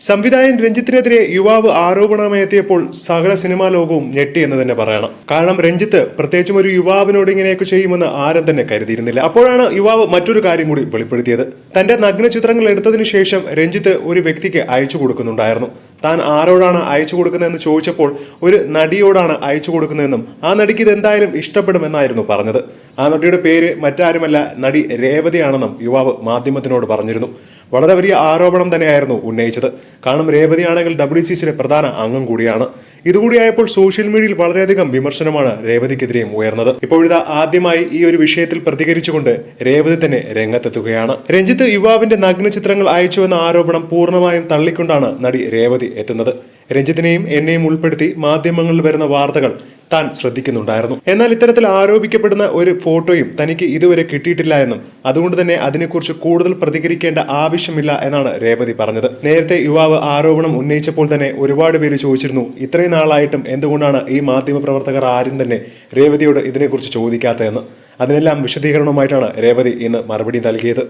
സംവിധായകൻ രഞ്ജിത്തിനെതിരെ യുവാവ് ആരോപണമെത്തിയപ്പോൾ സകല സിനിമാ ലോകവും ഞെട്ടി എന്ന് തന്നെ പറയണം. കാരണം രഞ്ജിത്ത് പ്രത്യേകിച്ചും ഒരു യുവാവിനോട് ഇങ്ങനെയൊക്കെ ചെയ്യുമെന്ന് ആരും തന്നെ കരുതിയിരുന്നില്ല. അപ്പോഴാണ് യുവാവ് മറ്റൊരു കാര്യം കൂടി വെളിപ്പെടുത്തിയത്. തന്റെ നഗ്ന ചിത്രങ്ങൾ എടുത്തതിനു ശേഷം രഞ്ജിത്ത് ഒരു വ്യക്തിക്ക് അയച്ചു കൊടുക്കുന്നുണ്ടായിരുന്നു. താൻ ആരോടാണ് അയച്ചു കൊടുക്കുന്നതെന്ന് ചോദിച്ചപ്പോൾ ഒരു നടിയോടാണ് അയച്ചു കൊടുക്കുന്നതെന്നും ആ നടിക്ക് ഇത് എന്തായാലും ഇഷ്ടപ്പെടുമെന്നായിരുന്നു പറഞ്ഞത്. ആ നടിയുടെ പേര് മറ്റാരുമല്ല, നടി രേവതിയാണെന്നും യുവാവ് മാധ്യമത്തിനോട് പറഞ്ഞിരുന്നു. വളരെ വലിയ ആരോപണം തന്നെയായിരുന്നു ഉന്നയിച്ചത്. കാരണം രേവതിയാണെങ്കിൽ WCCയുടെ പ്രധാന അംഗം കൂടിയാണ്. ഇതുകൂടിയായപ്പോൾ സോഷ്യൽ മീഡിയയിൽ വളരെയധികം വിമർശനമാണ് രേവതിക്കെതിരെയും ഉയർന്നത്. ഇപ്പോഴിതാ ആദ്യമായി ഈ ഒരു വിഷയത്തിൽ പ്രതികരിച്ചുകൊണ്ട് രേവതി തന്നെ രംഗത്തെത്തുകയാണ്. രഞ്ജിത്ത് യുവാവിന്റെ നഗ്ന ചിത്രങ്ങൾ അയച്ചുവെന്ന ആരോപണം പൂർണ്ണമായും തള്ളിക്കൊണ്ടാണ് നടി രേവതി എത്തുന്നത്. രഞ്ജിത്തിനെയും എന്നെയും ഉൾപ്പെടുത്തി മാധ്യമങ്ങളിൽ വരുന്ന വാർത്തകൾ താൻ ശ്രദ്ധിക്കുന്നുണ്ടായിരുന്നു. എന്നാൽ ഇത്തരത്തിൽ ആരോപിക്കപ്പെടുന്ന ഒരു ഫോട്ടോയും തനിക്ക് ഇതുവരെ കിട്ടിയിട്ടില്ല എന്നും അതുകൊണ്ട് തന്നെ അതിനെക്കുറിച്ച് കൂടുതൽ പ്രതികരിക്കേണ്ട ആവശ്യമില്ല എന്നാണ് രേവതി പറഞ്ഞത്. നേരത്തെ യുവാവ് ആരോപണം ഉന്നയിച്ചപ്പോൾ തന്നെ ഒരുപാട് പേര് ചോദിച്ചിരുന്നു, ഇത്രയും നാളായിട്ടും എന്തുകൊണ്ടാണ് ഈ മാധ്യമപ്രവർത്തകർ ആരും തന്നെ രേവതിയോട് ഇതിനെക്കുറിച്ച് ചോദിക്കാത്തതെന്ന്. അതിനെല്ലാം വിശദീകരണവുമായിട്ടാണ് രേവതി ഇന്ന് മറുപടി നൽകിയത്.